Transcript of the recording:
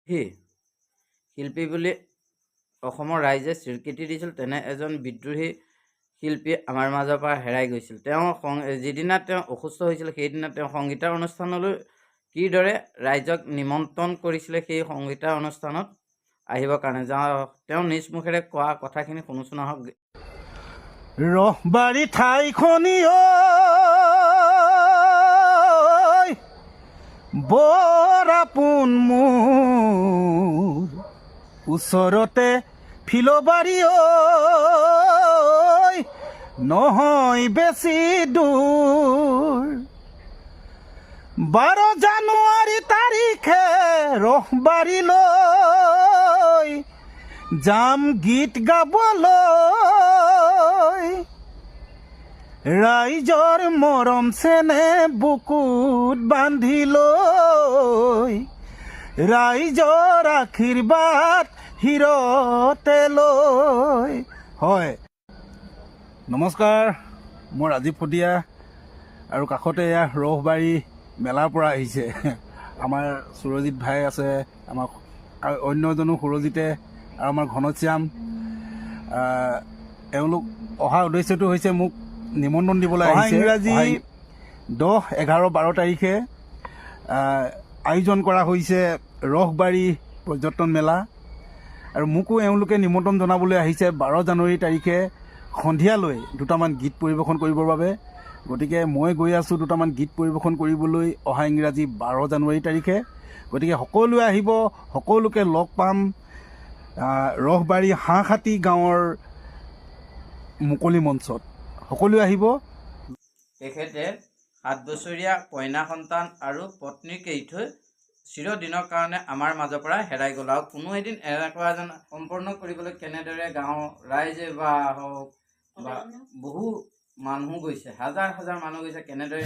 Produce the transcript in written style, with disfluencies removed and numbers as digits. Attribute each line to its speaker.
Speaker 1: শিল্পী বুলি অসমৰ ৰাইজে স্বীকৃতি দিছিল, তেনে এজন বিদ্ৰোহী শিল্পী আমাৰ মাজৰ পৰা হেৰাই গৈছিল। তেওঁ যিদিনা তেওঁ অসুস্থ হৈছিল সেইদিনা তেওঁ সংগীতৰ অনুষ্ঠানলৈ কিদৰে ৰাইজক নিমন্ত্ৰণ কৰিছিলে সেই সংগীতৰ অনুষ্ঠানত আহিবৰ কাৰণে তেওঁ নিজ মুখেৰে কোৱা কথাখিনি শুনোচোন আহক।
Speaker 2: ৰহবাৰী ঠাইখনি বৰ আপোন মোৰ, ওচৰতে ফিলবাৰী নহয় বেছি দূৰ। 12 জানুৱাৰী তাৰিখে ৰহবাৰীলৈ যাম গীত গাবলৈ, ৰাইজৰ মৰম চেনে বুকুত বান্ধি লৈ, ৰাইজৰ আশীৰ্বাদ শিৰতে লৈ। হয়, নমস্কাৰ, মই ৰাজীৱ ফটীয়া আৰু কাষতে এয়া ৰহবাৰী মেলাৰ পৰা আহিছে আমাৰ সুৰজিত ভাই আছে, আমাৰ অন্য এজনো সুৰজিতে আৰু আমাৰ ঘনশ্যাম। এওঁলোক অহা উদ্দেশ্যটো হৈছে মোক নিমন্ত্ৰণ দিবলৈ আহিছে। ইংৰাজী 10, 11, 12 তাৰিখে আয়োজন কৰা হৈছে ৰহবাৰী পৰ্যটন মেলা, আৰু মোকো এওঁলোকে নিমন্ত্ৰণ জনাবলৈ আহিছে 12 জানুৱাৰী তাৰিখে সন্ধিয়ালৈ দুটামান গীত পৰিৱেশন কৰিবৰ বাবে। গতিকে মই গৈ আছোঁ দুটামান গীত পৰিৱেশন কৰিবলৈ অহা ইংৰাজী 12 জানুৱাৰী তাৰিখে। গতিকে সকলোৱে আহিব, সকলোকে লগ পাম ৰহবাৰী হাঁহখাতি গাঁৱৰ মুকলি মঞ্চত। সকলোৱে আহিব।
Speaker 1: তেখেতে 7 বছৰীয়া কন্যা সন্তান আৰু পত্নীক এৰি থৈ চিৰদিনৰ কাৰণে আমাৰ মাজৰ পৰা হেৰাই গ'ল। আৰু কোনো এদিন এনেকুৱা এজন সম্পূৰ্ণ কৰিবলৈ কেনেদৰে গাঁৱৰ ৰাইজে বা হওক বা বহু মানুহ গৈছে, হাজাৰ হাজাৰ মানুহ গৈছে, কেনেদৰে